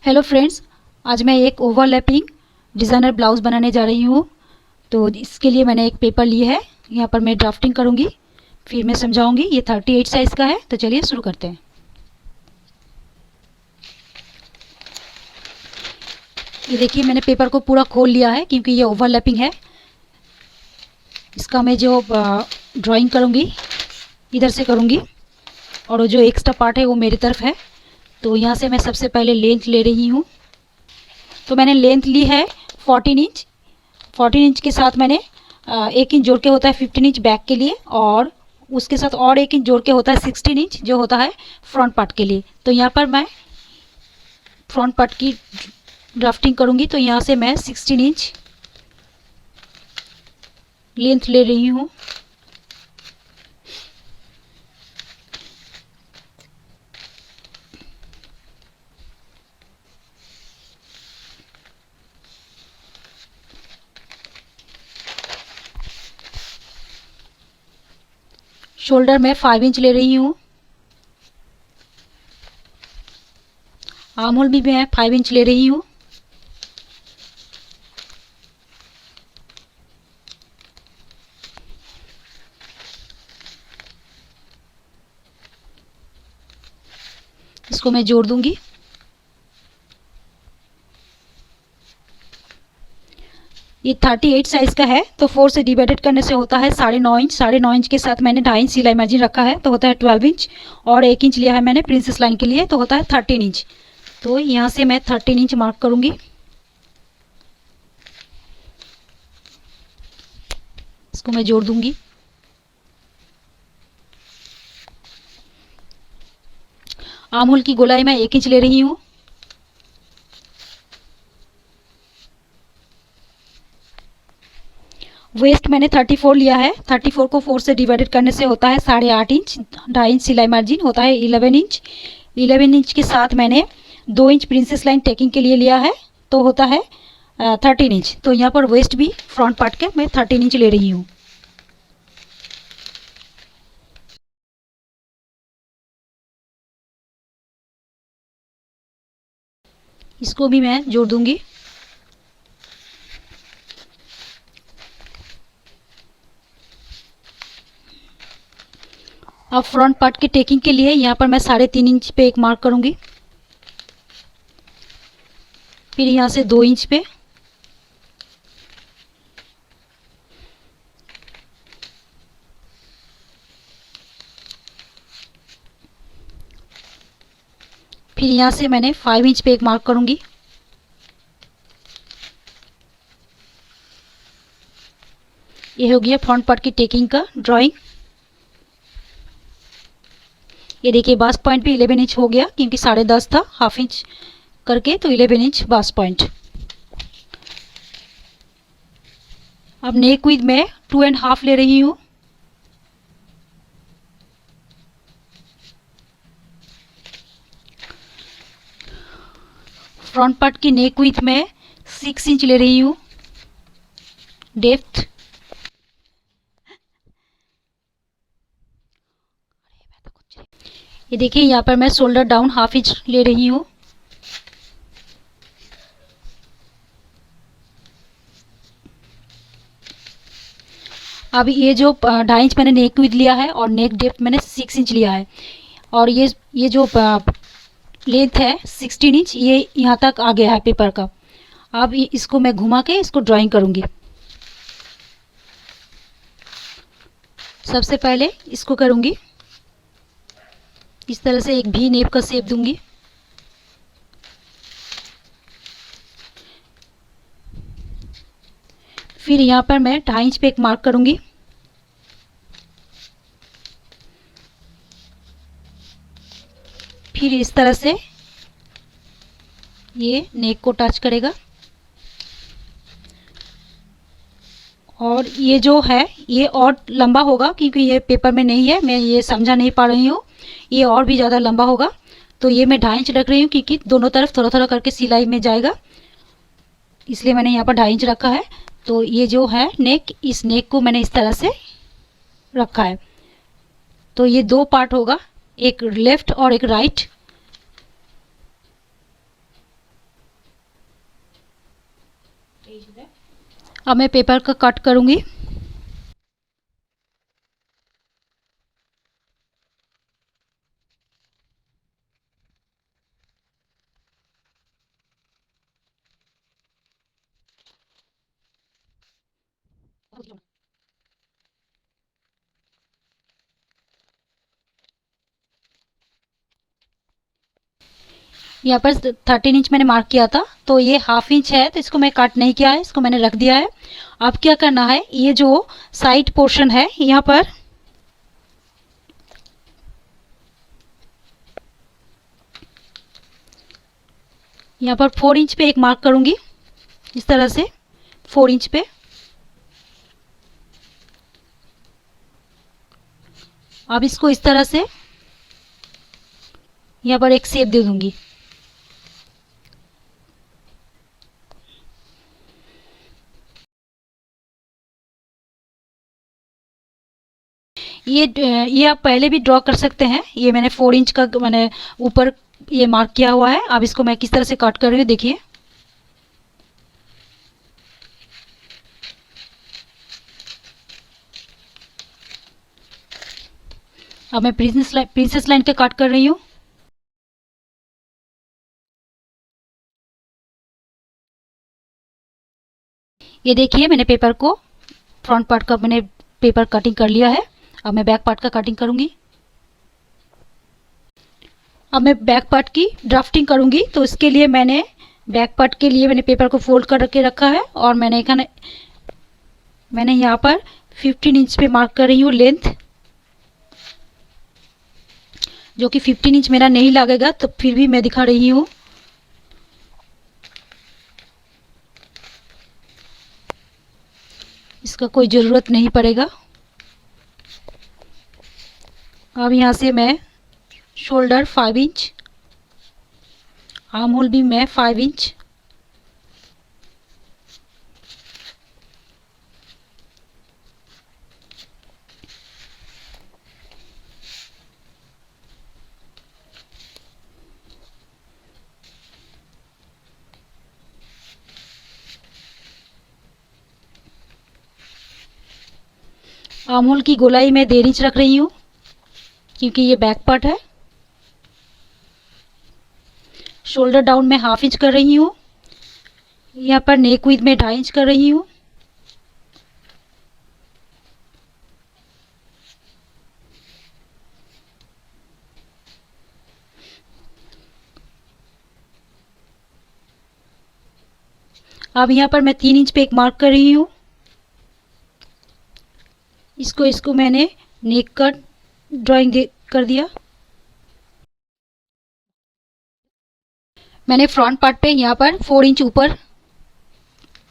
Hello friends, आज मैं एक ओवरलैपिंग डिज़ाइनर ब्लाउज़ बनाने जा रही हूँ। तो इसके लिए मैंने एक पेपर लिया है। यहाँ पर मैं ड्राफ्टिंग करूँगी, फिर मैं समझाऊँगी। ये 38 साइज़ का है। तो चलिए शुरू करते हैं। ये देखिए, मैंने पेपर को पूरा खोल लिया है क्योंकि ये ओवरलैपिंग है। इसका मैं जो ड्राइंग करूँगी इधर से करूँगी, और जो एक्स्ट्रा पार्ट है वो मेरी तरफ है। तो यहाँ से मैं सबसे पहले लेंथ ले रही हूँ। तो मैंने लेंथ ली है 14 इंच। 14 इंच के साथ मैंने 1 इंच जोड़ के होता है 15 इंच बैक के लिए, और उसके साथ और 1 इंच जोड़ के होता है 16 इंच जो होता है फ्रंट पार्ट के लिए। तो यहाँ पर मैं फ्रंट पार्ट की ड्राफ्टिंग करूँगी। तो यहाँ से मैं 16 इंच लेंथ ले रही हूँ। शोल्डर में 5 इंच ले रही हूँ। आर्म होल भी मैं 5 इंच ले रही हूँ। इसको मैं जोड़ दूंगी। ये 38 साइज़ का है। तो 4 से डिवाइडेड करने से होता है 9.5 इंच। 9.5 इंच के साथ मैंने 2.5 इंच सिलाई मार्जिन रखा है, तो होता है 12 इंच। और 1 इंच लिया है मैंने प्रिंसेस लाइन के लिए, तो होता है 13 इंच। तो यहाँ से मैं 13 इंच मार्क करूँगी। इसको मैं जोड़ दूंगी। आर्म होल की गोलाई मैं 1 इंच ले रही हूँ। वेस्ट मैंने 34 लिया है। 34 को 4 से डिवाइडेड करने से होता है 8.5 इंच। 2.5 इंच सिलाई मार्जिन होता है 11 इंच। 11 इंच के साथ मैंने 2 इंच प्रिंसेस लाइन टेकिंग के लिए लिया है, तो होता है 13 इंच। तो यहाँ पर वेस्ट भी फ्रंट पार्ट के मैं 13 इंच ले रही हूँ। इसको भी मैं जोड़ दूंगी। अब फ्रंट पार्ट की टेकिंग के लिए यहाँ पर मैं 3.5 इंच पे एक मार्क करूंगी। फिर यहाँ से 2 इंच पे, फिर यहाँ से मैंने 5 इंच पे एक मार्क करूंगी। ये हो गया फ्रंट पार्ट की टेकिंग का ड्राइंग। ये देखिए, बास पॉइंट भी 11 इंच हो गया क्योंकि 10.5 था, हाफ इंच करके, तो 11 इंच बास पॉइंट। अब नेक विड्थ में 2.5 ले रही हूँ। फ्रंट पार्ट की नेक विड्थ में 6 इंच ले रही हूँ डेप्थ। ये देखिए, यहाँ पर मैं शोल्डर डाउन हाफ इंच ले रही हूँ। अब ये जो 2.5 इंच मैंने नेक विड्थ लिया है और नेक डेप्थ मैंने 6 इंच लिया है, और ये जो लेंथ है 16 इंच, ये यहाँ तक आ गया है पेपर का। अब इसको मैं घुमा के इसको ड्राइंग करूँगी। सबसे पहले इसको करूँगी, इस तरह से एक भी नेप का शेप दूंगी। फिर यहाँ पर मैं 2.5 इंच पे एक मार्क करूँगी। फिर इस तरह से ये नेक को टच करेगा, और ये जो है ये और लंबा होगा क्योंकि ये पेपर में नहीं है, मैं ये समझा नहीं पा रही हूँ। ये और भी ज़्यादा लंबा होगा, तो ये मैं 2.5 इंच रख रही हूँ क्योंकि दोनों तरफ थोड़ा थोड़ा करके सिलाई में जाएगा, इसलिए मैंने यहाँ पर 2.5 इंच रखा है। तो ये जो है नेक, इस नेक को मैंने इस तरह से रखा है। तो ये 2 पार्ट होगा, एक लेफ्ट और एक राइट। अब मैं पेपर का कट करूँगी। यहाँ पर 13 इंच मैंने मार्क किया था, तो ये हाफ इंच है, तो इसको मैं कट नहीं किया है, इसको मैंने रख दिया है। अब क्या करना है, ये जो साइड पोर्शन है यहाँ पर यहाँ पर 4 इंच पे एक मार्क करूंगी, इस तरह से 4 इंच पे। अब इसको इस तरह से यहाँ पर एक शेप दे दूंगी। ये आप पहले भी ड्रॉ कर सकते हैं। ये मैंने 4 इंच का मैंने ऊपर ये मार्क किया हुआ है। अब इसको मैं किस तरह से कट कर रही हूँ देखिए। अब मैं प्रिंसेस लाइन के कट कर रही हूँ। ये देखिए मैंने पेपर को फ्रंट पार्ट का मैंने पेपर कटिंग कर लिया है। अब मैं बैक पार्ट का कटिंग करूंगी। अब मैं बैक पार्ट की ड्राफ्टिंग करूंगी, तो इसके लिए मैंने बैक पार्ट के लिए मैंने पेपर को फोल्ड करके रखा है और मैंने यहाँ पर 15 इंच पे मार्क कर रही हूँ लेंथ, जो कि 15 इंच मेरा नहीं लगेगा, तो फिर भी मैं दिखा रही हूँ। इसका कोई ज़रूरत नहीं पड़ेगा। अब यहाँ से मैं शोल्डर 5 इंच, आर्म होल भी मैं 5 इंच, आर्म होल की गोलाई मैं 1.5 इंच रख रही हूँ क्योंकि ये बैक पार्ट है। शोल्डर डाउन मैं हाफ इंच कर रही हूँ। यहाँ पर नेक विड्थ में 2.5 इंच कर रही हूँ। अब यहाँ पर मैं 3 इंच पे एक मार्क कर रही हूँ। इसको मैंने नेक का ड्राइंग कर दिया। मैंने फ्रंट पार्ट पे यहाँ पर 4 इंच ऊपर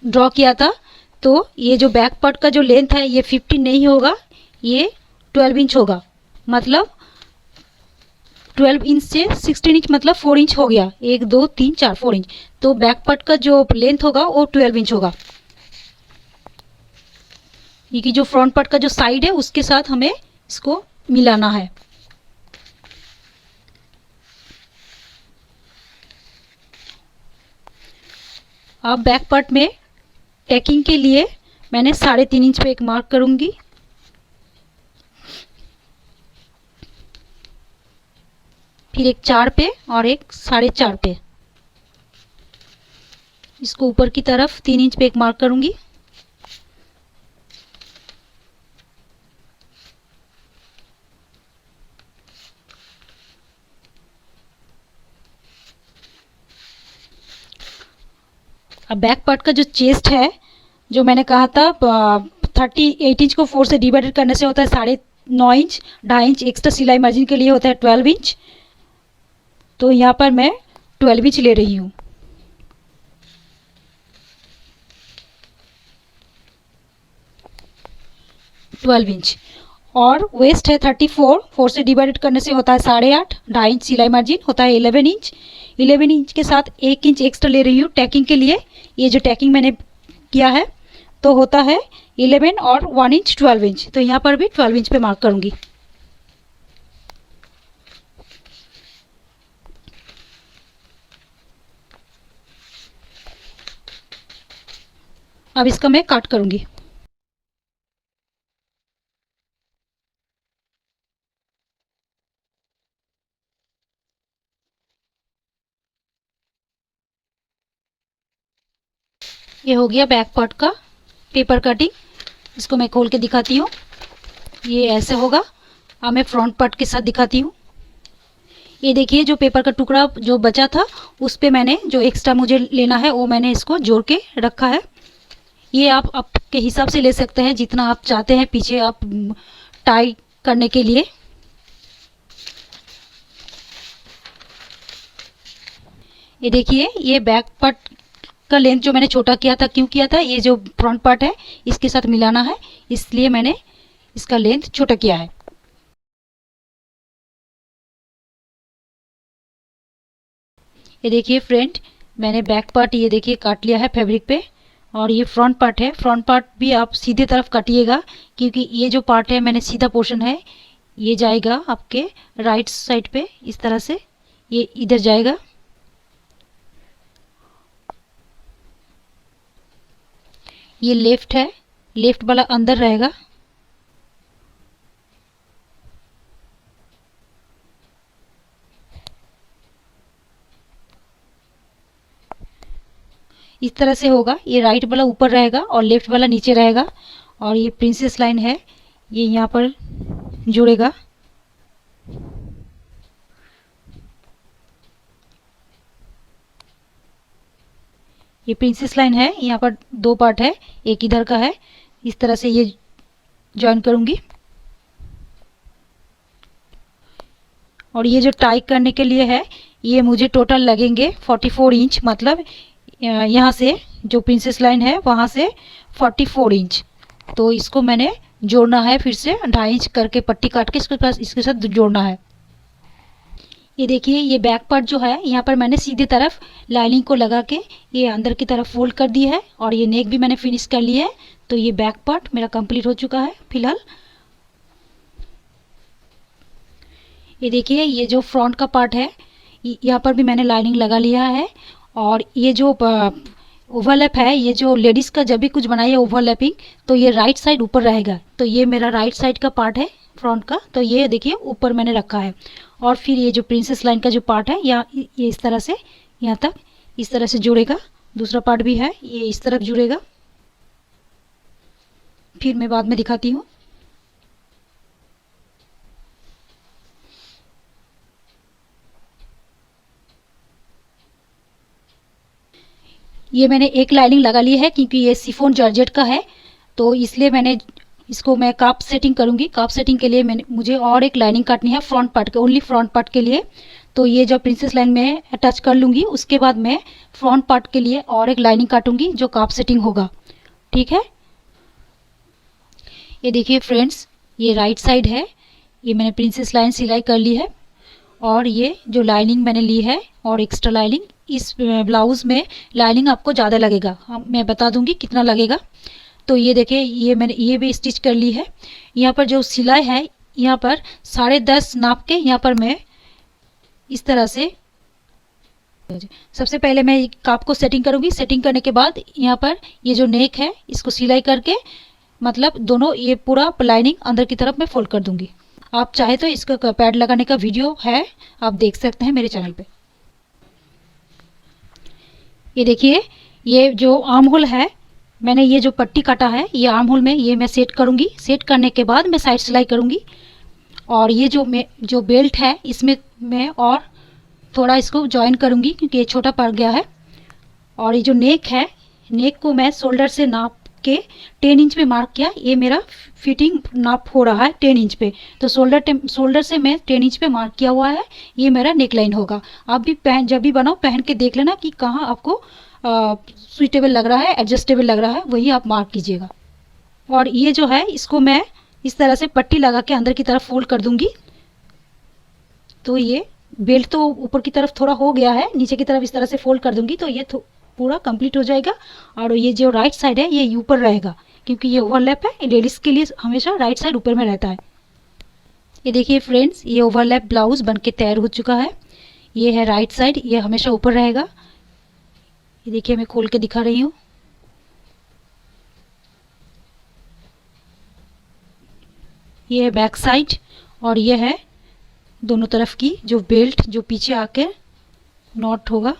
ड्रॉ किया था, तो ये जो बैक पार्ट का जो लेंथ है ये 15 नहीं होगा, ये 12 इंच होगा। मतलब 12 इंच से 16 इंच मतलब 4 इंच हो गया। 1 2 3 4 4 इंच, तो बैक पार्ट का जो लेंथ होगा वो 12 इंच होगा। ये जो फ्रंट पार्ट का जो साइड है उसके साथ हमें इसको मिलाना है। अब बैक पार्ट में टैकिंग के लिए मैंने 3.5 इंच पे एक मार्क करूंगी। फिर एक 4 पे और एक 4.5 पे। इसको ऊपर की तरफ 3 इंच पे एक मार्क करूंगी। अब बैक पार्ट का जो चेस्ट है, जो मैंने कहा था 38 इंच को 4 से डिवाइडेड करने से होता है 9.5 इंच। 2.5 इंच एक्स्ट्रा सिलाई मार्जिन के लिए होता है 12 इंच। तो यहाँ पर मैं 12 इंच ले रही हूँ। ट्वेल्व इंच और वेस्ट है 34। 4 से डिवाइडेड करने से होता है 8.5। 2.5 इंच सिलाई मार्जिन होता है 11 इंच। 11 इंच के साथ 1 इंच एक्स्ट्रा ले रही हूँ टैकिंग के लिए। ये जो टैकिंग मैंने किया है तो होता है 11 और 1 इंच 12 इंच। तो यहाँ पर भी 12 इंच पे मार्क करूँगी। अब इसका मैं काट करूँगी। ये हो गया बैक पार्ट का पेपर कटिंग। इसको मैं खोल के दिखाती हूँ। ये ऐसे होगा। अब मैं फ्रंट पार्ट के साथ दिखाती हूँ। ये देखिए जो पेपर का टुकड़ा जो बचा था उस पे मैंने जो एक्स्ट्रा मुझे लेना है वो मैंने इसको जोड़ के रखा है। ये आप आपके हिसाब से ले सकते हैं जितना आप चाहते हैं पीछे आप टाई करने के लिए। ये देखिए ये बैक पार्ट का लेंथ जो मैंने छोटा किया था, क्यों किया था, ये जो फ्रंट पार्ट है इसके साथ मिलाना है, इसलिए मैंने इसका लेंथ छोटा किया है। ये देखिए फ्रेंड, मैंने बैक पार्ट ये देखिए काट लिया है फैब्रिक पे, और ये फ्रंट पार्ट है। फ्रंट पार्ट भी आप सीधे तरफ काटिएगा, क्योंकि ये जो पार्ट है मैंने सीधा पोर्शन है ये जाएगा आपके राइट साइड पे, इस तरह से ये इधर जाएगा। ये लेफ्ट है, लेफ्ट वाला अंदर रहेगा। इस तरह से होगा। ये राइट वाला ऊपर रहेगा और लेफ्ट वाला नीचे रहेगा, और ये प्रिंसेस लाइन है ये यहाँ पर जुड़ेगा। ये प्रिंसेस लाइन है, यहाँ पर दो पार्ट है, एक इधर का है, इस तरह से ये जॉइन करूंगी। और ये जो टाई करने के लिए है ये मुझे टोटल लगेंगे 44 इंच, मतलब यहाँ से जो प्रिंसेस लाइन है वहाँ से 44 इंच। तो इसको मैंने जोड़ना है, फिर से 2.5 इंच करके पट्टी काट के इसके साथ जोड़ना है। ये देखिए ये बैक पार्ट जो है यहाँ पर मैंने सीधे तरफ लाइनिंग को लगा के ये अंदर की तरफ फोल्ड कर दी है, और ये नेक भी मैंने फिनिश कर लिया है। तो ये बैक पार्ट मेरा कंप्लीट हो चुका है फिलहाल। ये देखिए ये जो फ्रंट का पार्ट है यहाँ पर भी मैंने लाइनिंग लगा लिया है, और ये जो ओवरलैप है, ये जो लेडीज़ का जब भी कुछ बनाइए ओवरलैपिंग तो ये राइट साइड ऊपर रहेगा। तो ये मेरा राइट साइड का पार्ट है फ्रंट का, तो ये देखिए ऊपर मैंने रखा है। और फिर ये जो प्रिंसेस लाइन का जो पार्ट है ये इस तरह से यहाँ तक इस तरह से जुड़ेगा। दूसरा पार्ट भी है ये इस तरफ जुड़ेगा, फिर मैं बाद में दिखाती हूँ। ये मैंने एक लाइनिंग लगा ली है क्योंकि ये शिफॉन जॉर्जेट का है, तो इसलिए मैंने इसको मैं काप सेटिंग करूंगी। काप सेटिंग के लिए मुझे और एक लाइनिंग काटनी है फ्रंट पार्ट के, ओनली फ्रंट पार्ट के लिए। तो ये जब प्रिंसेस लाइन में अटैच कर लूँगी उसके बाद मैं फ्रंट पार्ट के लिए और एक लाइनिंग काटूंगी जो काप सेटिंग होगा। ठीक है, ये देखिए फ्रेंड्स, ये राइट साइड है, ये मैंने प्रिंसेस लाइन सिलाई कर ली है, और ये जो लाइनिंग मैंने ली है और एक्स्ट्रा लाइनिंग, इस ब्लाउज़ में लाइनिंग आपको ज़्यादा लगेगा, मैं बता दूंगी कितना लगेगा। तो ये देखिए ये मैंने ये भी स्टिच कर ली है। यहाँ पर जो सिलाई है यहाँ पर 10.5 नाप के यहाँ पर मैं इस तरह से सबसे पहले मैं काप को सेटिंग करूँगी। सेटिंग करने के बाद यहाँ पर ये जो नेक है इसको सिलाई करके, मतलब दोनों ये पूरा लाइनिंग अंदर की तरफ मैं फोल्ड कर दूंगी। आप चाहे तो इसका पैड लगाने का वीडियो है, आप देख सकते हैं मेरे चैनल पे। ये देखिए ये जो आर्म होल है, मैंने ये जो पट्टी काटा है ये आर्म होल में ये मैं सेट करूंगी। सेट करने के बाद मैं साइड सिलाई करूंगी, और ये जो बेल्ट है इसमें मैं और थोड़ा इसको जॉइन करूंगी क्योंकि ये छोटा पड़ गया है। और ये जो नेक है, नेक को मैं शोल्डर से नाप के 10 इंच पे मार्क किया। ये मेरा फिटिंग नाप हो रहा है 10 इंच पे, तो शोल्डर से मैं 10 इंच पे मार्क किया हुआ है। ये मेरा नेक लाइन होगा। आप भी जब भी बनाओ पहन के देख लेना कि कहाँ आपको सुइटेबल लग रहा है, एडजस्टेबल लग रहा है, वही आप मार्क कीजिएगा। और ये जो है इसको मैं इस तरह से पट्टी लगा के अंदर की तरफ फोल्ड कर दूंगी। तो ये बेल्ट तो ऊपर की तरफ थोड़ा हो गया है, नीचे की तरफ इस तरह से फोल्ड कर दूंगी तो ये पूरा कंप्लीट हो जाएगा। और ये जो राइट साइड है ये ऊपर रहेगा क्योंकि ये ओवरलैप है, लेडीज़ के लिए हमेशा राइट साइड ऊपर में रहता है। ये देखिए फ्रेंड्स, ये ओवरलैप ब्लाउज़ बनके तैयार हो चुका है। ये है राइट साइड, ये हमेशा ऊपर रहेगा। ये देखिए मैं खोल के दिखा रही हूँ। ये है बैक साइड और ये है दोनों तरफ की जो बेल्ट जो पीछे आके नॉट होगा।